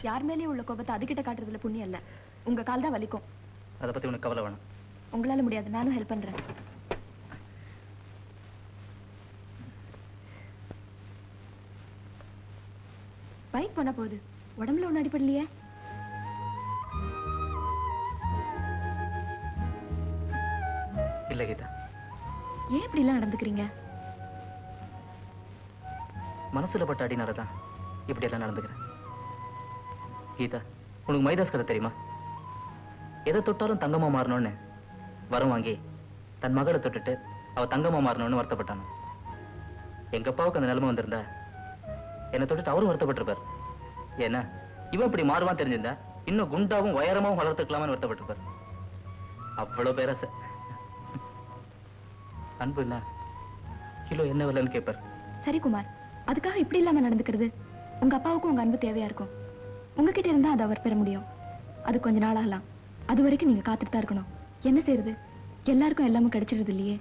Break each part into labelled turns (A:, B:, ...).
A: யார் மேலேயும் உள்ள கோபத்தை அதுகிட்ட காட்டுறதுல புண்ணியம் இல்ல. உங்க கால் தான் வலிக்கும்.
B: அதை பத்தி உனக்கு கவலை வேணும்.
A: உங்களால முடியாது, நானும் ஹெல்ப் பண்றேன். பைக் பண்ண போகுது, உடம்புல ஒண்ணு அடிப்படலையே.
B: இல்ல கீதா.
A: ஏன் இப்படி எல்லாம் நடந்துக்கிறீங்க?
B: மனசுல பட்ட அடினாலதான் இப்படி எல்லாம் நடந்துக்கிறேன். கீதா, உனக்கு மைதாஸ் கதை தெரியுமா? எதை தொட்டாலும் தங்கமா மாறணும்னு வரம் வாங்கி தன் மகளை தொட்டுட்டு அவ தங்கமா மாறணும்னு வருத்தப்பட்டான. எங்க அப்பாவுக்கு அந்த நிலைமை வந்திருந்தா என்னை தொட்டுட்டு அவரும் வருத்தப்பட்டிருப்பார். ஏன்னா இவன் இப்படி மாறுவான் தெரிஞ்சிருந்தா இன்னும் குண்டாவும் உயரமாவும் வளர்த்துக்கலாமான்னு வருத்தப்பட்டிருப்பார். அவ்வளவு பேராசை. அன்பு என்ன கிலோ என்ன விலைன்னு கேட்பார்.
A: சரி குமார், அதுக்காக இப்படி இல்லாம நடந்துக்கிறது. உங்க அப்பாவுக்கும் உங்க அன்பு தேவையா இருக்கும். உங்ககிட்ட இருந்தா அதை அவர் பெற முடியும். அது கொஞ்ச நாள் ஆகலாம். அது வரைக்கும் நீங்க காத்துட்டு தான் இருக்கணும். என்ன செய்யறது? எல்லாருக்கும் எல்லாமே கிடைச்சிருது இல்லையே.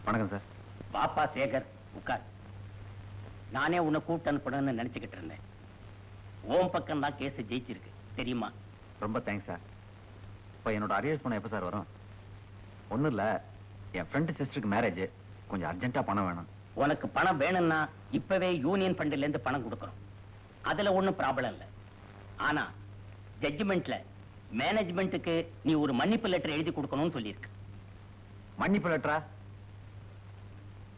B: வணக்கம் சார்.
C: பாப்பா சேகர், உட்கார். நானே உன்னை கூட்டு அனுப்பணும்னு நினைச்சுக்கிட்டு இருந்தேன். ஓம் பக்கம் தான் கேஸ் ஜெயிச்சிருக்கு தெரியுமா?
B: ரொம்ப தேங்க்ஸ் சார். இப்போ என்னோட அரியர்ஸ் பணம் எப்போ சார் வரும்? ஒன்றும் இல்லை, என் ஃப்ரெண்டு சிஸ்டருக்கு மேரேஜ், கொஞ்சம் அர்ஜென்ட்டாக பணம் வேணும்.
C: உனக்கு பணம் வேணும்னா இப்பவே யூனியன் ஃபண்ட்ல இருந்து பணம் கொடுக்கணும். அதுல ஒன்றும் ப்ராப்ளம் இல்லை. ஆனா ஜட்ஜ்மெண்ட்ல மேனேஜ்மெண்ட்டுக்கு நீ ஒரு மன்னிப்பு லெட்டர் எழுதி கொடுக்கணும்னு சொல்லியிருக்கு.
B: மன்னிப்பு லெட்டரா?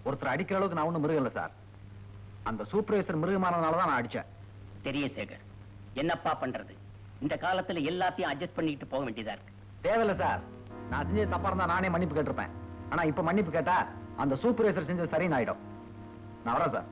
B: ஒருத்தர் அடிக்கிற அளவுக்கு நான் ஒன்றும் மிருகம் இல்லை சார். அந்த சூப்பர்வைசர் மிருகமானதுனால தான் நான் அடித்தேன்.
C: தெரிய சேகர், என்னப்பா பண்றது? இந்த காலத்துல எல்லாத்தையும் அட்ஜஸ்ட் பண்ணிட்டு போக வேண்டியதா இருக்கு.
B: தேவையில்ல சார். நான் செஞ்சது தப்பா இருந்தா நானே மன்னிப்பு கேட்டிருப்பேன். ஆனா இப்ப மன்னிப்பு கேட்டா அந்த சூப்பர்வைசர் செஞ்சது சரின்னு ஆயிடும். நான் வரேன் சார்.